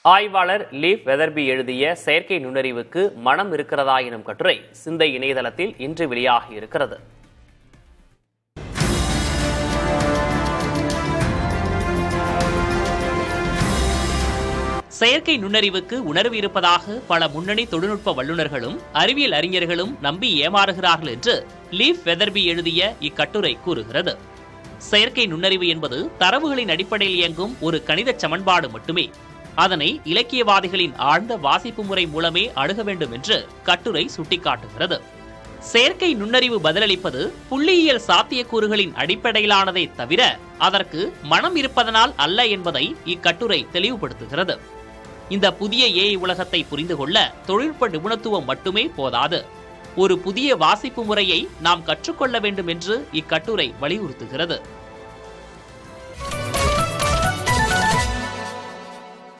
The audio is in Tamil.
ஆய்வாளர் லீவ் வெதர்பி எழுதிய செயற்கை நுண்ணறிவுக்கு மனம் இருக்கிறதா எனும் கட்டுரை சிந்தை இணையதளத்தில் இன்று வெளியாகி இருக்கிறது. செயற்கை நுண்ணறிவுக்கு உணர்வு இருப்பதாக பல முன்னணி தொழில்நுட்ப வல்லுநர்களும் அறிவியல் அறிஞர்களும் நம்பி ஏமாறுகிறார்கள் என்று லீவ் வெதர்பி எழுதிய இக்கட்டுரை கூறுகிறது. செயற்கை நுண்ணறிவு என்பது தரவுகளின் அடிப்படையில் இயங்கும் ஒரு கணித சமன்பாடு மட்டுமே. அதனை இலக்கியவாதிகளின் ஆழ்ந்த வாசிப்பு முறை மூலமே அணுக வேண்டும் என்று கட்டுரை சுட்டிக்காட்டுகிறது. செயற்கை நுண்ணறிவு பதிலளிப்பது புள்ளியியல் சாத்தியக்கூறுகளின் அடிப்படையிலானதை தவிர அதற்கு மனம் இருப்பதனால் அல்ல என்பதை இக்கட்டுரை தெளிவுபடுத்துகிறது. இந்த புதிய ஏஐ உலகத்தை புரிந்து கொள்ள தொழில்நுட்ப நிபுணத்துவம் மட்டுமே போதாது, ஒரு புதிய வாசிப்பு முறையை நாம் கற்றுக்கொள்ள வேண்டும் என்று இக்கட்டுரை வலியுறுத்துகிறது.